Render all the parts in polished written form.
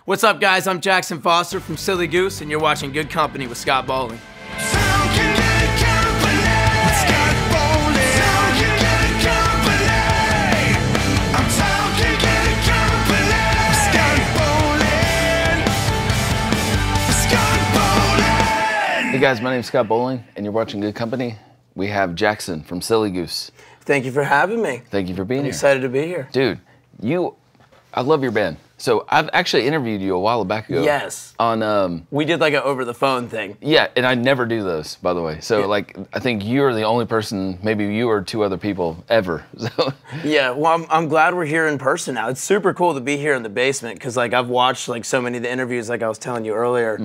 What's up, guys? I'm Jackson Foster from Silly Goose, and you're watching Good Company with Scott Bowling. Hey guys, my name's Scott Bowling, and you're watching Good Company. We have Jackson from Silly Goose. Thank you for having me. Thank you for being I'm here. excited to be here. Dude, I love your band. So I've actually interviewed you a while back ago. Yes. On we did like an over the phone thing. Yeah, and I never do those, by the way. So yeah. Like, I think you're the only person, maybe you or two other people ever. So yeah, well, I'm glad we're here in person now. It's super cool to be here in the basement because like I've watched like so many of the interviews, like I was telling you earlier,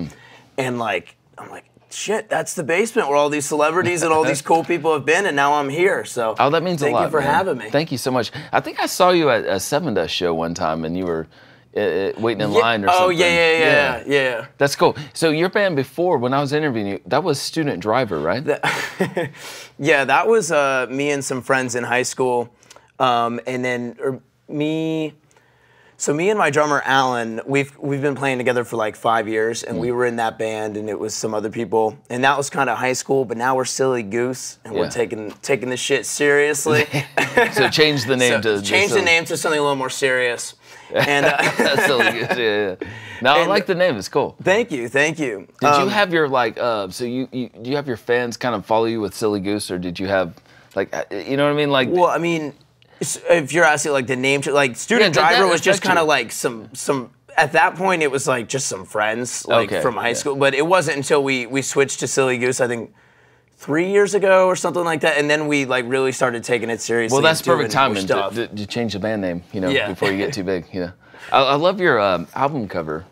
and like I'm like, shit, that's the basement where all these celebrities and all these cool people have been, and now I'm here. So oh, that means a lot. Thank you for man. having me. Thank you so much. I think I saw you at a Seven Dust show one time, and you were waiting in line or something. Oh yeah. That's cool. So your band before, when I was interviewing you, that was Student Driver, right? Yeah, that was me and some friends in high school, and then me. So me and my drummer Alan, we've been playing together for like 5 years, and we were in that band, and it was some other people, and that was kind of high school. But now we're Silly Goose, and we're taking this shit seriously. So change the name to change the name to something a little more serious. And Silly Goose, yeah. No, I like the name. It's cool. Thank you. Did you have your like? So do you have your fans kind of follow you with Silly Goose, or did you have like, you know what I mean? Like, well, I mean. If you're asking like the name, like Student Driver was just kind of like some. At that point, it was like just some friends like from high school. But it wasn't until we switched to Silly Goose, I think 3 years ago or something like that, and then we like really started taking it seriously. Well, that's perfect timing to change the band name, you know, before you get too big. You know, I love your album cover.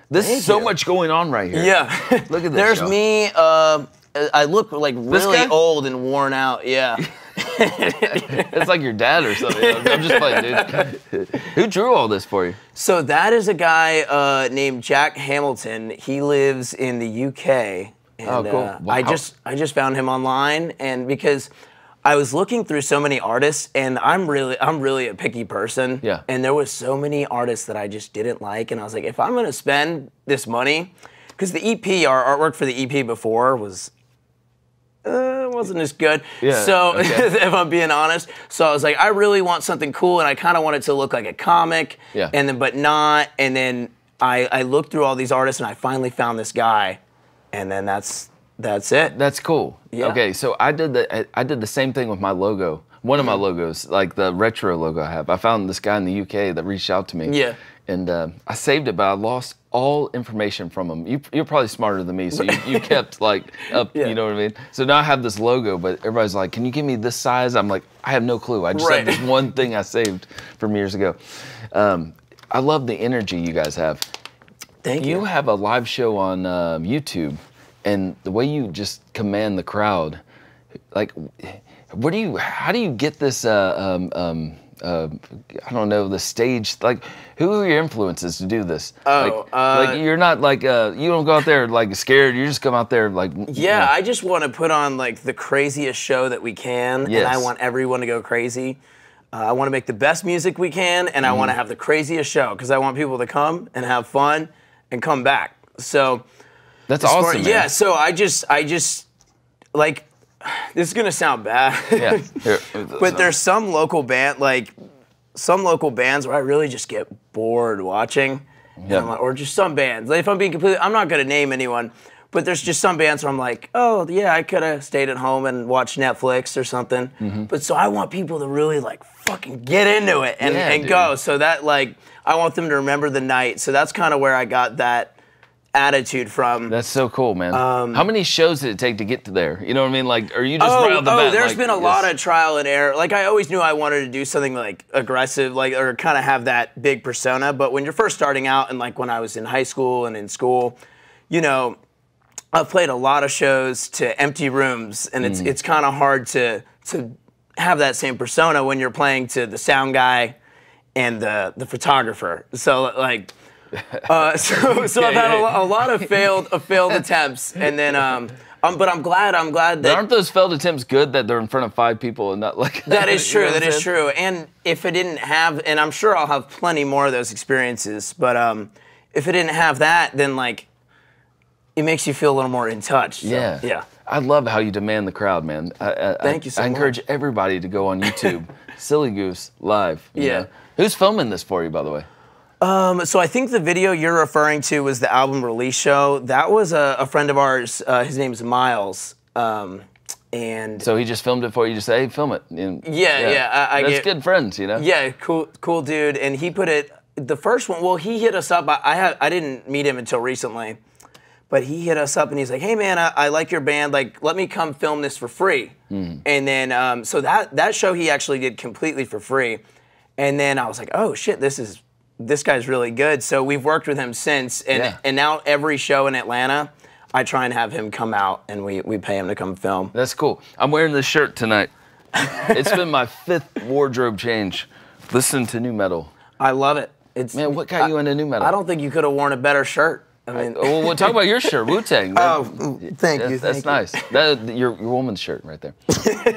There's so much going on right here. Yeah, look at this. There's me. I look like really old and worn out. Yeah. It's like your dad or something. I'm just playing, dude. Who drew all this for you? So that is a guy named Jack Hamilton. He lives in the UK. And, oh, cool. Wow. I just found him online, and because I was looking through so many artists, and I'm really a picky person. Yeah. And there was so many artists that I just didn't like, and I was like, if I'm gonna spend this money, because the EP, our artwork for the EP before wasn't as good. Yeah, so if I'm being honest, so I was like, I really want something cool, and I kind of want it to look like a comic, and then but not. And then I looked through all these artists, and I finally found this guy, and then that's it. That's cool. Yeah. Okay, so I did the same thing with my logo. One of my logos, like the retro logo I have. I found this guy in the UK that reached out to me. Yeah. And I saved it, but I lost all information from him. You're probably smarter than me, so you kept like up, you know what I mean? So now I have this logo, but everybody's like, can you give me this size? I'm like, I have no clue. I just have this one thing I saved from years ago. I love the energy you guys have. Thank you. You have a live show on YouTube, and the way you just command the crowd, like, how do you get this, I don't know, the stage, like, who are your influences to do this? Like you're not like, you don't go out there like scared, you just come out there like. Yeah, I just want to put on like the craziest show that we can, and I want everyone to go crazy. I want to make the best music we can, and I want to have the craziest show, because I want people to come and have fun and come back. So. That's awesome, man. Yeah, so I just, like, this is gonna sound bad. Yeah. But there's some local bands where I really just get bored watching. Or just some bands. Like, if I'm being completely, I'm not gonna name anyone, but there's just some bands where I'm like, oh yeah, I could have stayed at home and watched Netflix or something. But so I want people to really like fucking get into it and go. So that like, I want them to remember the night. So that's kind of where I got that attitude from. That's so cool, man. How many shows did it take to get to there? You know what I mean? Like, are you just right off the bat? There's been a lot of trial and error. Like, I always knew I wanted to do something like aggressive, like, or kind of have that big persona. But when you're first starting out, and like when I was in high school and in school, you know, I've played a lot of shows to empty rooms, and it's kind of hard to have that same persona when you're playing to the sound guy and the photographer. So like. So I've had a lot of failed attempts, and then but I'm glad that. But aren't those failed attempts good that they're in front of 5 people and not like? That is true. That is true. And if I didn't have, and I'm sure I'll have plenty more of those experiences, but if it didn't have that, then like it makes you feel a little more in touch. So, yeah. Yeah. I love how you demand the crowd, man. Thank you so much. I encourage everybody to go on YouTube, Silly Goose live. You know? Who's filming this for you, by the way? So I think the video you're referring to was the album release show. That was a friend of ours. His name's Miles. And so he just filmed it for you. Just say, hey, film it. And, That's good friends, you know. Yeah, cool dude. And he put it. The first one. Well, he hit us up. I didn't meet him until recently. But he hit us up and he's like, hey man, I like your band, like let me come film this for free. And then, so that show he actually did completely for free. And then I was like, oh shit, this guy's really good. So we've worked with him since, and now every show in Atlanta, I try and have him come out and we pay him to come film. That's cool. I'm wearing this shirt tonight. It's been my 5th wardrobe change. Listen to nu metal. I love it. Man, what got you into nu metal? I don't think you could have worn a better shirt. I mean, well, we'll talk about your shirt, Wu-Tang. Oh, thank you. That's nice. Your woman's shirt right there.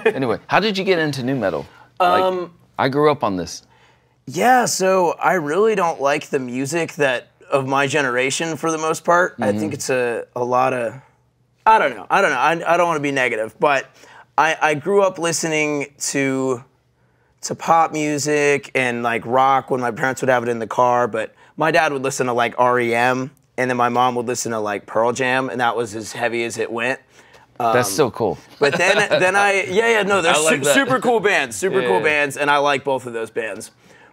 Anyway, how did you get into nu metal? I grew up on this. Yeah, so I really don't like the music of my generation for the most part. I think it's a lot of, I don't know. I don't want to be negative, but I grew up listening to pop music and like rock when my parents would have it in the car, but my dad would listen to like REM. And then my mom would listen to like Pearl Jam, and that was as heavy as it went. That's so cool. But then they're super cool bands, cool bands, and I like both of those bands.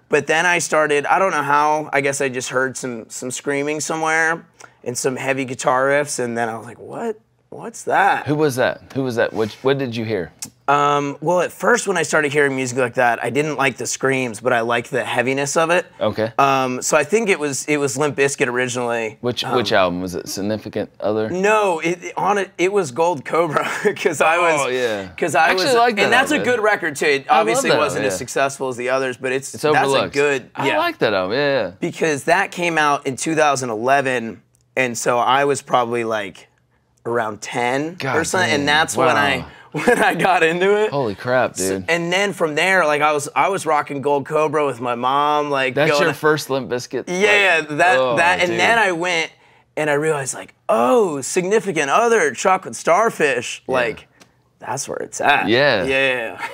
But then I started, I don't know how, I guess I just heard some screaming somewhere and some heavy guitar riffs, and then I was like, what's that? Who was that? What did you hear? Well, at first when I started hearing music like that, I didn't like the screams, but I liked the heaviness of it. Okay. So I think it was Limp Bizkit originally. Which album was it? Significant Other? No, it was Gold Cobra because I was. Oh yeah. Because I actually was, like that and that's album, a good record too. It obviously wasn't album, as successful as the others, but it's overlooked. That's a good. I like that album. Yeah. Because that came out in 2011, and so I was probably like around 10 or something, and that's when I got into it. Holy crap, dude. And then from there, like I was rocking Gold Cobra with my mom, like that's your first Limp Bizkit. Yeah, and then I went and I realized like, oh, Significant Other, Chocolate Starfish, like that's where it's at. Yeah.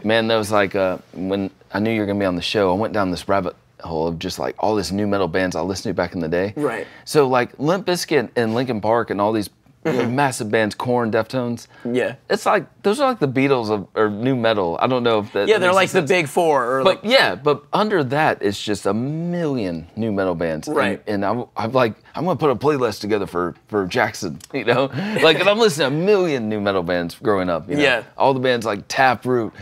Man, that was like when I knew you were gonna be on the show, I went down this rabbit hole of just like all this nu metal bands I listened to back in the day. Right. So like Limp Bizkit and Linkin Park and all these massive bands, Korn, Deftones. Yeah. It's like, those are like the Beatles or nu metal. I don't know if that. Yeah, they're like the big four. But under that, it's just a million nu metal bands. Right. And I'm like, I'm going to put a playlist together for Jackson, you know? Like, and I'm listening to a million nu metal bands growing up, you know? Yeah. All the bands like Taproot,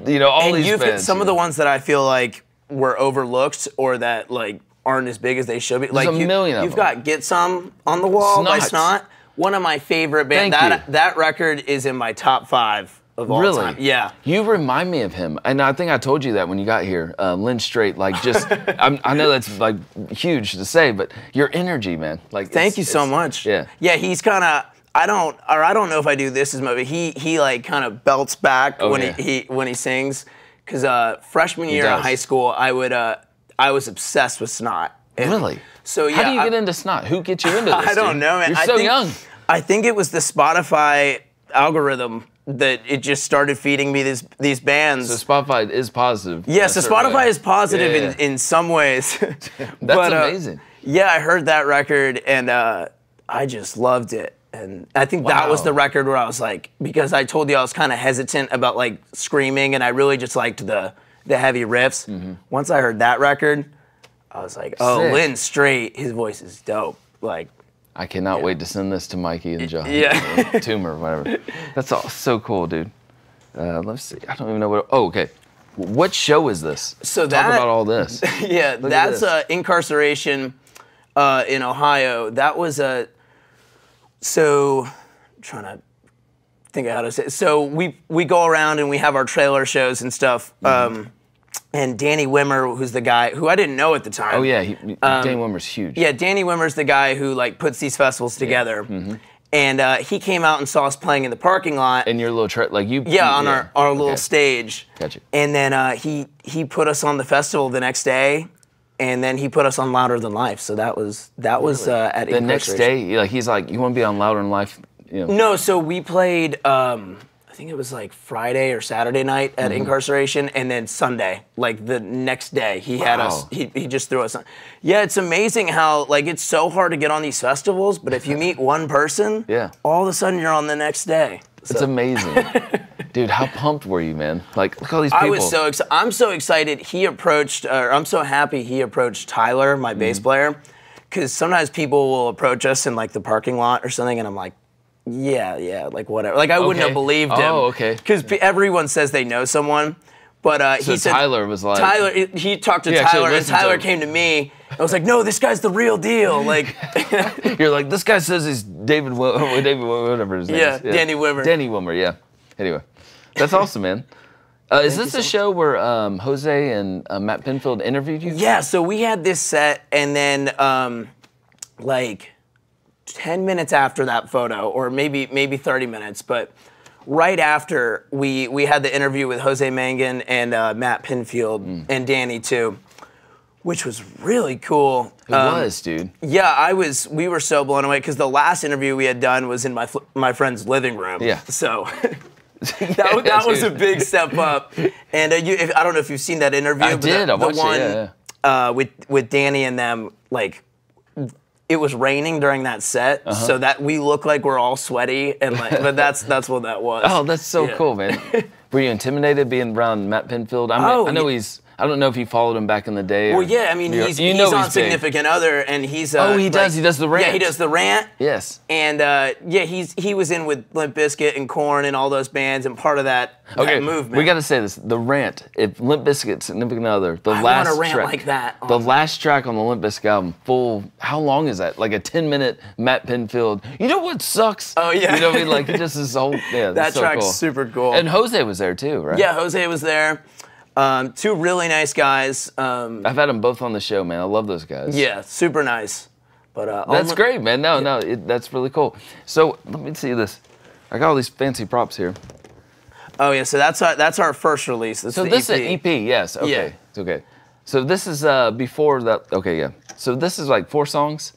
you know, all these bands. And some of the ones that I feel like were overlooked or that like aren't as big as they should be. There's like a million of them. You've got Get Some on the Wall by Snot. One of my favorite bands. That record is in my top 5 of all time. Yeah. You remind me of him, and I think I told you that when you got here. Lynn Strait, like just, I know that's like huge to say, but your energy, man. Like, thank you so much. Yeah. Yeah, he's kind of. I don't know if I do this as much, but he like kind of belts back when he sings, because freshman year in high school I was obsessed with Snot. Really? So yeah. How do you get into Snot? Who gets you into this? I don't know, man. You're so young. I think it was the Spotify algorithm that it just started feeding me these bands. So Spotify is positive. Yeah, so Spotify is positive in some ways. That's amazing. Yeah, I heard that record and I just loved it. And I think that was the record where I was like, because I told you I was kind of hesitant about like screaming and I really just liked the heavy riffs. Once I heard that record, I was like, oh, Lynn Strait, his voice is dope. Like, I cannot wait to send this to Mikey and John. Yeah. Tumor or whatever. That's all so cool, dude. Let's see. I don't even know what. Oh, okay. What show is this? So Talk about all this. Yeah, that's Incarceration in Ohio. That was a. So, I'm trying to think of how to say it. So we go around and we have our trailer shows and stuff. And Danny Wimmer, who's the guy who I didn't know at the time. Oh yeah, Danny Wimmer's huge. Yeah, Danny Wimmer's the guy who like puts these festivals together. And he came out and saw us playing in the parking lot. In your little like you. Yeah, on our little stage. Gotcha. And then he put us on the festival the next day. and then he put us on Louder Than Life. So that was at the next day. Like he's like, you want to be on Louder Than Life? You know. No, so we played. I think it was like Friday or Saturday night at Incarceration, and then Sunday, like the next day, he had us. He just threw us on. Yeah, it's amazing how like it's so hard to get on these festivals, but if you meet one person, all of a sudden you're on the next day. So. It's amazing. Dude, how pumped were you, man? Like, look at all these people. I was so excited. I'm so excited he approached, I'm so happy he approached Tyler, my bass player, because sometimes people will approach us in like the parking lot or something, and I'm like, yeah, like whatever. Like I wouldn't have believed him. Oh, okay. Because everyone says they know someone, but so he said Tyler was like he talked to Tyler, and Tyler came to me. I was like, no, this guy's the real deal. Like you're like, this guy says he's David, whatever his name is. Yeah, Danny Wimmer. Danny Wimmer, yeah. Anyway, that's awesome, man. Is this the show where Jose and Matt Pinfield interviewed you? Yeah. So we had this set, and then like 10 minutes after that photo, or maybe 30 minutes, but right after we had the interview with Jose Mangan and Matt Pinfield and Danny too, which was really cool. It was, dude. Yeah, we were so blown away because the last interview we had done was in my friend's living room. Yeah. So that was a big step up. And I don't know if you've seen that interview. I did. I watched it. Yeah. With Danny and them, like. It was raining during that set, so that we look like we're all sweaty, and like, but that's what that was. Oh, that's so cool, man. Were you intimidated being around Matt Pinfield? I know he's. I don't know if you followed him back in the day. Well, yeah, I mean, he's on Significant Other, and he's. He does. He does the rant. Yeah, he does the rant. Yes. And he was in with Limp Bizkit and Korn and all those bands, and part of that movement. We got to say this: the rant. If Limp Bizkit, Significant Other, I want a rant like that. The last track on the Limp Bizkit album, full. How long is that? Like a 10-minute Matt Pinfield. You know what sucks? Oh yeah. You know what I mean? Like just this whole. Yeah. That track's super cool. And Jose was there too, right? Yeah, Jose was there. Two really nice guys. I've had them both on the show, man. I love those guys. Yeah, super nice. But that's great, man. That's really cool. So let me see this. I got all these fancy props here. Oh yeah, so that's our first release. So this is an EP, yes. Okay, yeah. It's okay. So this is before that. Okay, yeah. So this is like 4 songs.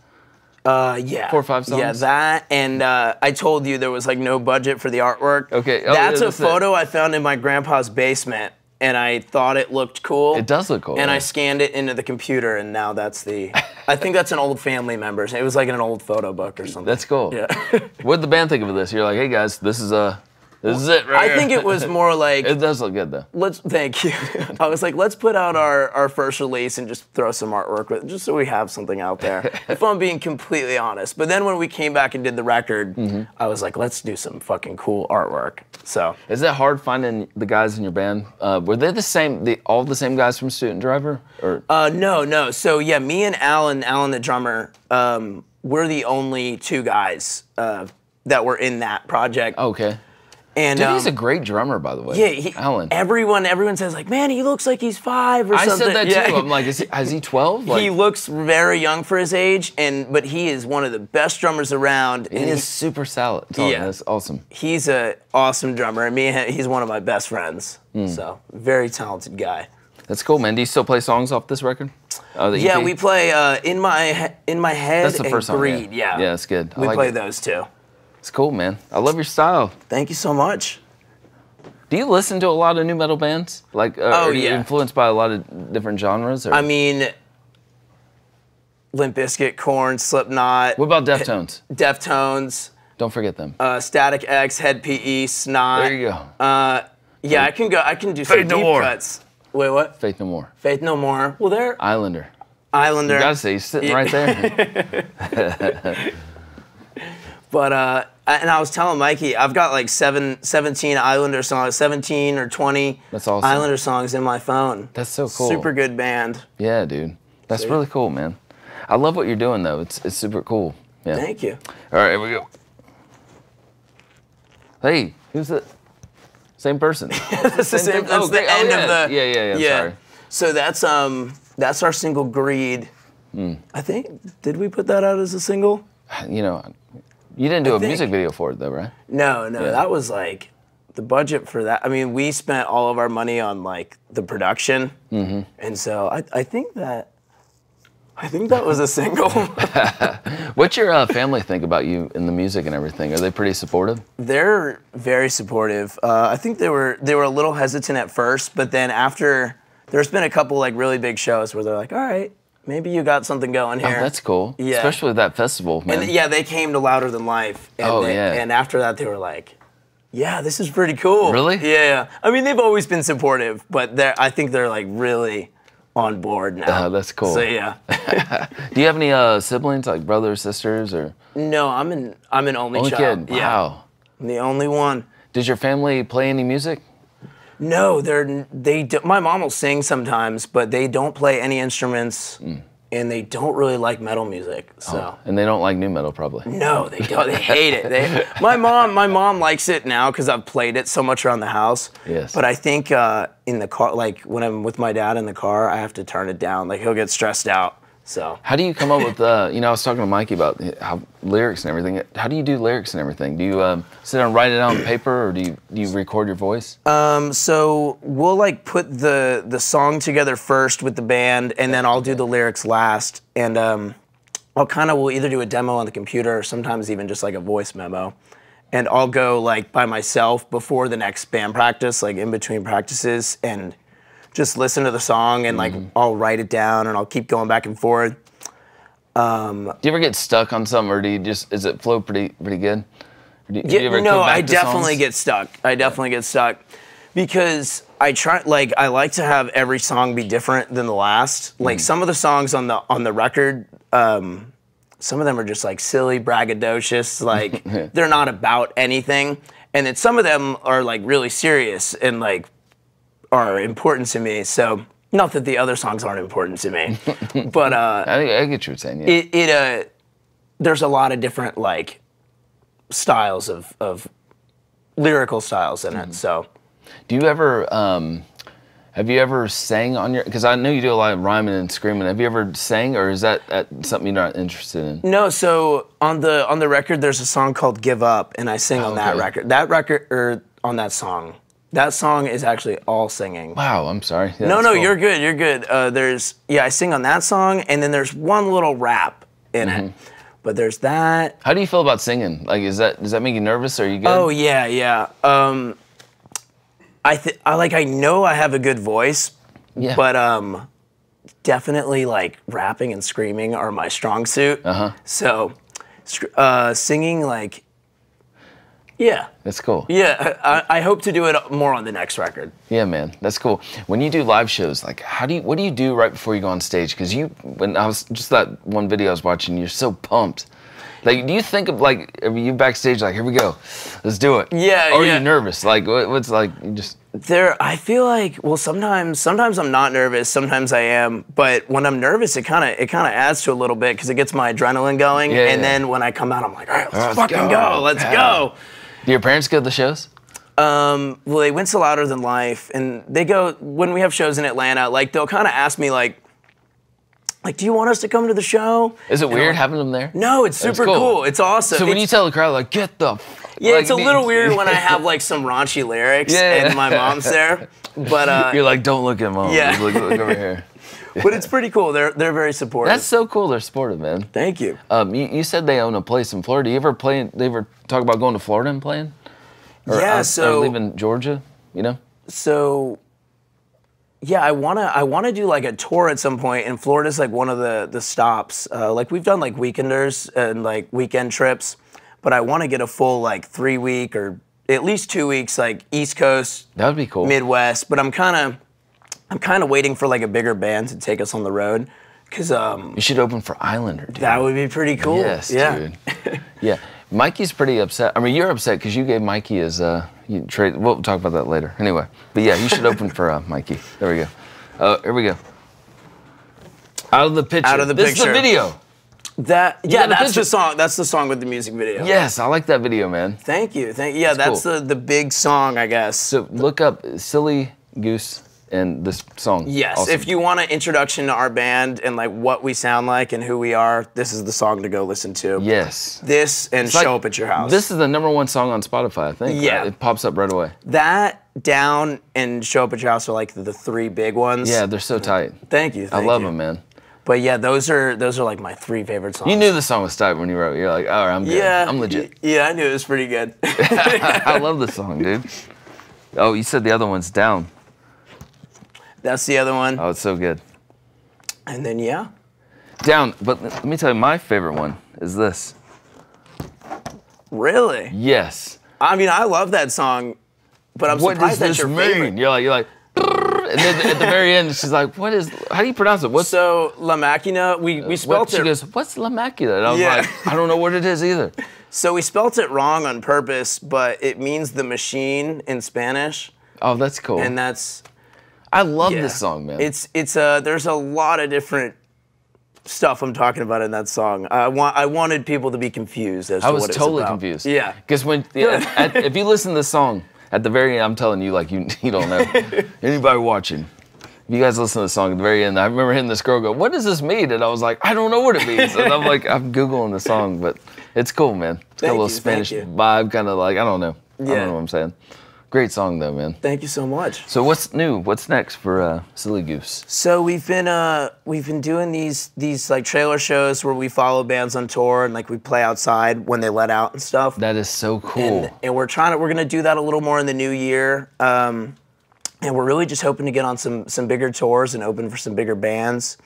Yeah. 4 or 5 songs? Yeah, that, and I told you there was like no budget for the artwork. Okay. That's a photo I found in my grandpa's basement, and I thought it looked cool. It does look cool. And I scanned it into the computer, and now that's I think that's an old family member. It was like in an old photo book or something. That's cool. Yeah. What'd the band think of this? You're like, hey guys, this is it right here. I think it was more like... It does look good, though. Thank you. I was like, let's put out our first release and just throw some artwork with it, just so we have something out there, if I'm being completely honest. But then when we came back and did the record, I was like, let's do some fucking cool artwork. So. Is that hard finding the guys in your band? Were they the same, all the same guys from Student Driver? Or? No. So, yeah, me and Alan the drummer, we're the only 2 guys that were in that project. Okay. And, dude, he's a great drummer, by the way. Yeah, Alan. Everyone says like, man, he looks like he's 5 or something. I said that too. I'm like, is he 12? Like, he looks very young for his age, but he is one of the best drummers around. He is super solid. Yeah, that's awesome. He's an awesome drummer, and he's one of my best friends. So very talented guy. That's cool, man. Do you still play songs off this record? Yeah, we play In My Head. That's the first song. Greed. Yeah, that's good. We play those 2. It's cool, man. I love your style. Thank you so much. Do you listen to a lot of new metal bands? Like, are you influenced by a lot of different genres? Or? I mean, Limp Bizkit, Korn, Slipknot. What about Deftones? Deftones. Don't forget them. Static X, Head PE, Snot. There you go. Yeah, I can do some deep cuts. Wait, what? Faith No More. Faith No More. Well, they're Islander. You gotta say, he's sitting right there. But, and I was telling Mikey, I've got like 17 Islander songs, 17 or 20 That's awesome. Islander songs in my phone. That's so cool. Super good band. Yeah, dude. That's really cool, man. I love what you're doing, though. It's super cool. Yeah. Thank you. All right, here we go. Hey, who's the same person? That's the end of the... Yeah. Sorry. So that's our single, Greed. I think, did we put that out as a single? You know, you didn't do a music video for it, though, right? No. That was like the budget for that. I mean, we spent all of our money on like the production, and so I think that I think that was a single. What's your family think about you in the music and everything? Are they pretty supportive? They're very supportive. I think they were a little hesitant at first, but then after, there's been a couple like really big shows where they're like, all right, maybe you got something going here. Oh, that's cool. Yeah. Especially with that festival, man. And yeah, they came to Louder Than Life. And and after that, they were like, yeah, this is pretty cool. Really? Yeah. I mean, they've always been supportive, but I think they're like really on board now. Oh, that's cool. So yeah. Do you have any siblings, like brothers, sisters, or? No, I'm an only child. Kid. Wow. Yeah. I'm the only one. Does your family play any music? No, my mom will sing sometimes, but they don't play any instruments, and they don't really like metal music. So. And they don't like new metal, probably. No, they don't. They hate it. My mom likes it now because I've played it so much around the house. Yes. But I think in the car, like when I'm with my dad in the car, I have to turn it down. Like he'll get stressed out. So. How do you come up with, I was talking to Mikey about how lyrics and everything. How do you do lyrics and everything? Do you sit down and write it out on paper, or do you record your voice? So we'll like put the song together first with the band, and then I'll do the lyrics last. And we'll either do a demo on the computer or sometimes even just like a voice memo. And I'll go like by myself before the next band practice, like in between practices, and just listen to the song and like I'll write it down and I'll keep going back and forth. Do you ever get stuck on something, or does it flow pretty good? Do you ever no, come back I to definitely songs? get stuck. I definitely get stuck because I like to have every song be different than the last. Like some of the songs on the record, some of them are just like silly, braggadocious, like they're not about anything. And then some of them are like really serious and like are important to me. So not that the other songs aren't important to me, but I get what you're saying. Yeah. There's a lot of different like styles of lyrical styles in it. So, do you ever have you ever sang on your? Because I know you do a lot of rhyming and screaming. Have you ever sang, or is that something you're not interested in? No. So on the record, there's a song called "Give Up," and I sing on that record. On that song. That song is actually all singing. Wow, I'm sorry. Yeah, no, cool. you're good. You're good. I sing on that song, and then there's one little rap in it. But there's that. How do you feel about singing? Like, does that make you nervous? Or are you good? Oh yeah. I know I have a good voice, but definitely like rapping and screaming are my strong suit. So singing like. Yeah. That's cool. Yeah, I hope to do it more on the next record. Yeah, man, that's cool. When you do live shows, like, what do you do right before you go on stage? Because when I was, just that one video I was watching, you're so pumped. Like, do you think of, like, are you backstage, like, here we go, let's do it? Yeah, Or are you nervous? Like, what's, like, you just... I feel like, well, sometimes I'm not nervous, sometimes I am, but when I'm nervous, it kind of adds to a little bit, because it gets my adrenaline going, then when I come out, I'm like, all right, let's fucking go, let's go. Do your parents go to the shows? Well, they went to Louder Than Life, and they go, when we have shows in Atlanta, like, they'll kind of ask me, like, do you want us to come to the show? Is it weird having them there? No, it's super cool. It's awesome. So when you tell the crowd, like, get the... Yeah, like, it's a little weird when I have, like, some raunchy lyrics and my mom's there, but... You're like, don't look at mom. Yeah. Look over here. But it's pretty cool. They're very supportive. That's so cool. They're supportive, man. Thank you. You said they own a place in Florida. Do you ever talk about going to Florida and playing? Or, or leaving Georgia, you know? So, yeah, I wanna do like a tour at some point, and Florida's like one of the stops. Like we've done like weekenders and like weekend trips, but I want to get a full like 3-week or at least 2 weeks like East Coast. That would be cool. Midwest, but I'm kind of waiting for like a bigger band to take us on the road, cause you should open for Islander, dude. That would be pretty cool. Yes, dude. Yeah. Mikey's pretty upset. I mean, you're upset because you gave Mikey his trade. We'll talk about that later. Anyway, but yeah, you should open for Mikey. There we go. Here we go. Out of the picture. Out of the picture. This is the video. That's the song. That's the song with the music video. Yes, I like that video, man. Thank you. Yeah, that's cool. the big song, I guess. So look up Silly Goose and this song. Yes, awesome. If you want an introduction to our band and like what we sound like and who we are, this is the song to go listen to. Yes. This and Show Up at Your House. This is the #1 song on Spotify, I think. Yeah. Right? It pops up right away. That, Down, and Show Up at Your House are like the 3 big ones. Yeah, they're so tight. Thank you. I love them, man. But yeah, those are like my 3 favorite songs. You knew the song was tight when you wrote it. You're like, all right, I'm good. Yeah, I'm legit. Yeah, I knew it was pretty good. I love this song, dude. Oh, you said the other one's Down. That's the other one. Oh, it's so good. And then yeah. Down, but let me tell you, my favorite one is this. Really? Yes. I mean, I love that song, but I'm surprised that's your favorite. You're like, and then at the very end, she's like, how do you pronounce it? So, La Machina, we spelled it. She goes, what's La Machina? And I was like, I don't know what it is either. So we spelt it wrong on purpose, but it means the machine in Spanish. Oh, that's cool. And that's... I love this song, man. There's a lot of different stuff I'm talking about in that song. I wanted people to be confused as to what it's about. I was totally confused. Yeah. Because if you listen to this song, at the very end, I'm telling you, like, you don't know. Anybody watching, if you guys listen to the song at the very end, I remember hearing this girl go, what does this mean? And I was like, I don't know what it means. And I'm like, I'm Googling the song, but it's cool, man. It's got a little Spanish vibe, kind of like, I don't know. I don't know what I'm saying. Great song, though, man. Thank you so much. So what's new? What's next for Silly Goose? So we've been doing these like trailer shows where we follow bands on tour and like we play outside when they let out and stuff. That is so cool. And we're gonna do that a little more in the new year. And we're really just hoping to get on some bigger tours and open for some bigger bands.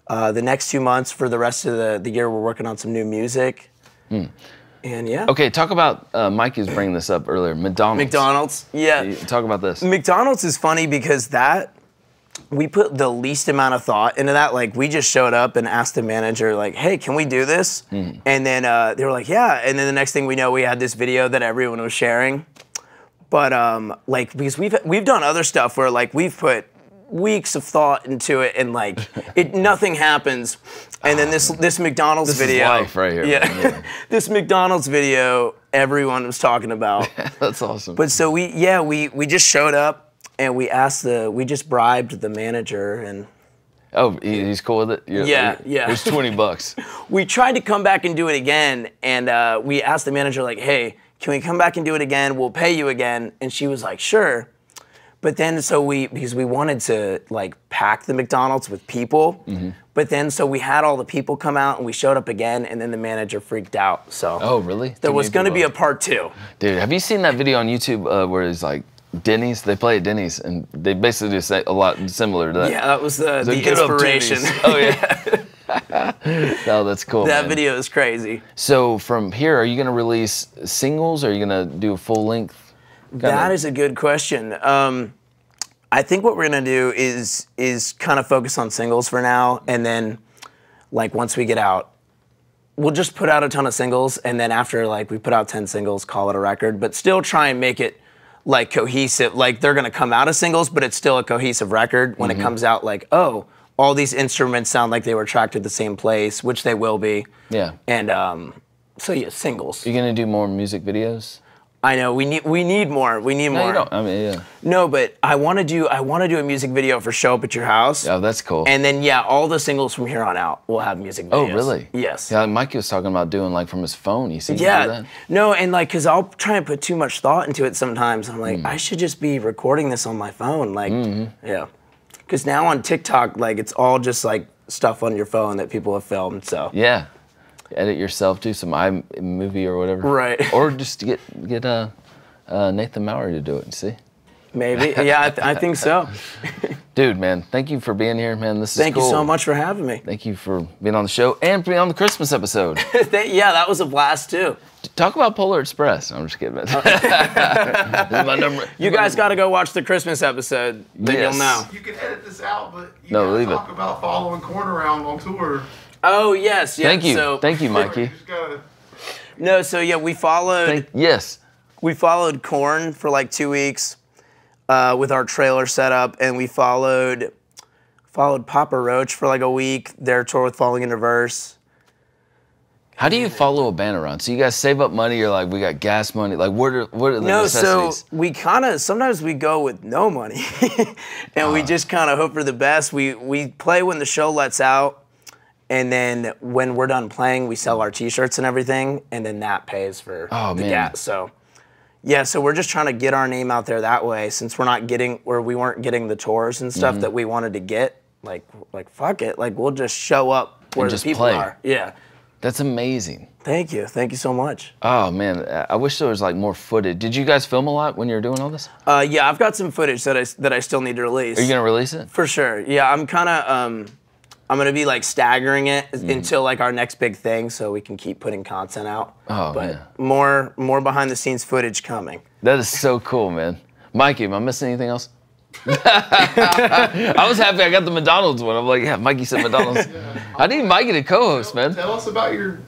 The next 2 months for the rest of the year, we're working on some new music. And yeah. Okay, talk about, Mikey was bringing this up earlier, McDonald's. McDonald's, yeah. Talk about this. McDonald's is funny because we put the least amount of thought into that. Like, we just showed up and asked the manager, like, hey, can we do this? And then they were like, yeah. And then the next thing we know, we had this video that everyone was sharing. But, like, because we've done other stuff where, like, we've put weeks of thought into it and like nothing happens, and then this McDonald's video. This is life right here. Yeah, this McDonald's video everyone was talking about. That's awesome. But so we just showed up and we just bribed the manager and. Oh, he's cool with it? Yeah. It's $20. We tried to come back and do it again, and we asked the manager like, hey, can we come back and do it again? We'll pay you again. And she was like, sure. But then, because we wanted to like pack the McDonald's with people, but then so we had all the people come out and we showed up again, and then the manager freaked out. So oh really? There was going to be a part 2. Dude, have you seen that video on YouTube where it's like Denny's? They play at Denny's and they basically just say a lot similar to that. Yeah, that was the inspiration. Oh yeah. No, that's cool. That video is crazy. So from here, are you going to release singles? Or are you going to do a full length? That is a good question. I think what we're gonna do is kind of focus on singles for now, and then like once we get out, we'll just put out a ton of singles, and then after like we put out 10 singles, call it a record, but still try and make it like cohesive. Like they're gonna come out as singles, but it's still a cohesive record when it comes out. Like, oh, all these instruments sound like they were tracked at the same place, which they will be. Yeah. And so yeah, singles. You're gonna do more music videos? I know we need more. We need more. No, you don't. I mean, yeah. No, but I want to do a music video for Show Up at Your House. Oh, that's cool. And then yeah, all the singles from here on out will have music videos. Oh, really? Yes. Yeah, Mikey was talking about doing like from his phone. You see? Yeah. Do that? No, and like, cause I'll try and put too much thought into it sometimes. I'm like, I should just be recording this on my phone. Like, yeah. Cause now on TikTok, like it's all just like stuff on your phone that people have filmed. So yeah. Edit yourself, do some iMovie or whatever. Right. Or just get Nathan Maury to do it, see? Maybe, yeah, I think so. Dude, man, thank you for being here, man. This is Thank you so much for having me. Thank you for being on the show and being on the Christmas episode. Yeah, that was a blast too. Talk about Polar Express. I'm just kidding. This is my number. You guys got to go watch the Christmas episode. Then you'll know. You can edit this out, but you gotta talk about following Korn around on tour. Oh yes, Thank you, thank you, Mikey. No, so yeah, we followed. We followed Korn for like 2 weeks with our trailer setup, and we followed Papa Roach for like a week. Their tour with Falling in Reverse. How do you follow a band around? So you guys save up money. You're like, we got gas money. Like, what are the necessities? So we sometimes we go with no money, and we just kind of hope for the best. We play when the show lets out. And then when we're done playing, we sell our T-shirts and everything, and then that pays for the gas. So, yeah, so we're just trying to get our name out there that way, since we weren't getting the tours and stuff that we wanted to get. like fuck it, like we'll just show up where the people are. Yeah. That's amazing. Thank you so much. Oh man, I wish there was like more footage. Did you guys film a lot when you were doing all this? Yeah, I've got some footage that I still need to release. Are you gonna release it? For sure. Yeah, I'm kind of I'm gonna be like staggering it until like our next big thing, so we can keep putting content out. Oh but man. More behind the scenes footage coming. That is so cool, man. Mikey, am I missing anything else? I was happy I got the McDonald's one. I'm like, yeah, Mikey said McDonald's. Yeah. I need Mikey to co-host, man. Tell us about your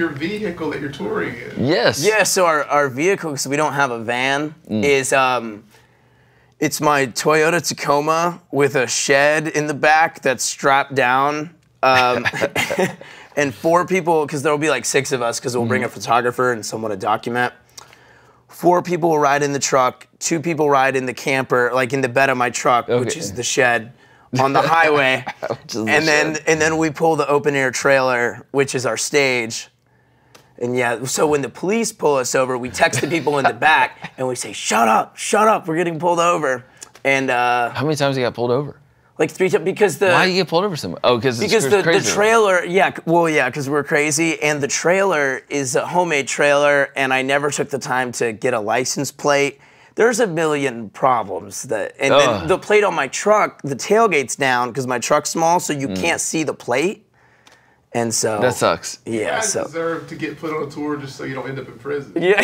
vehicle that you're touring in. Yes. Yeah, so our vehicle, because we don't have a van, is it's my Toyota Tacoma with a shed in the back that's strapped down. And 4 people, because there'll be like 6 of us, because we'll bring a photographer and someone to document. 4 people will ride in the truck, 2 people ride in the camper, like in the bed of my truck, which is the shed, on the highway. And then we pull the open air trailer, which is our stage. And yeah, so when the police pull us over, we text the people in the back and we say, shut up, we're getting pulled over. And how many times you got pulled over? Like 3 times, because the... Why do you get pulled over so much? Oh, because the trailer, because we're crazy, and the trailer is a homemade trailer, and I never took the time to get a license plate. There's a million problems then the plate on my truck, the tailgate's down because my truck's small, so you can't see the plate. And so that sucks. Yeah, you guys deserve to get put on a tour just so you don't end up in prison. Yeah,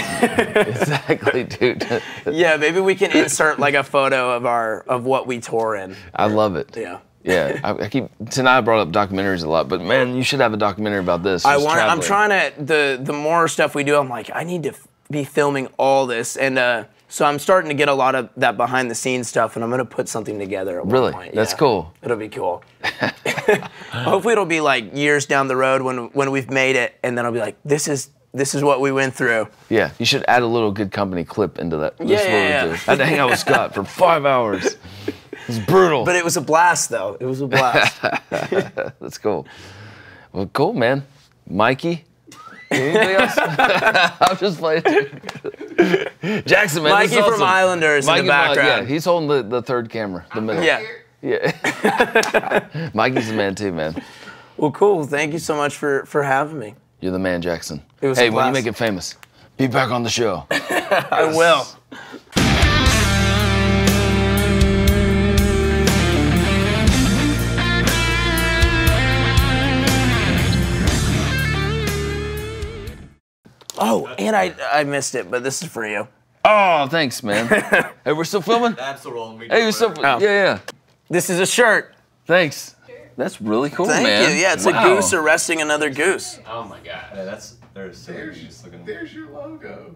exactly, dude. Yeah, maybe we can insert like a photo of what we tore in. I love it. Yeah. Yeah, tonight I brought up documentaries a lot, but man, you should have a documentary about this. I'm trying to, the more stuff we do, I'm like, I need to be filming all this, and so I'm starting to get a lot of that behind the scenes stuff, and I'm gonna put something together at one point. That's cool. It'll be cool. Hopefully it'll be like years down the road when we've made it, and then I'll be like, this is what we went through. Yeah, you should add a little Good Company clip into that. Yeah. I had to hang out with Scott for 5 hours. It was brutal. But it was a blast, though. It was a blast. That's cool. Well, cool, man. Mikey? Anything else? I'm just playing. Jackson, man. Mikey from Islanders in the background. Yeah, he's holding the third camera, the middle. Yeah. Mikey's the man too, man. Well, cool. Thank you so much for having me. You're the man, Jackson. It was hey, when you make it famous, be back on the show. I will. Oh, and I missed it, but this is for you. Oh, thanks, man. Hey, we're still filming? That's the wrong video. Hey, you're still... Oh. Yeah. This is a shirt. Thanks. That's really cool, man. Thank you. Yeah, it's a goose arresting another goose. Oh my god. Yeah, there's Silly Goose looking. There's your logo.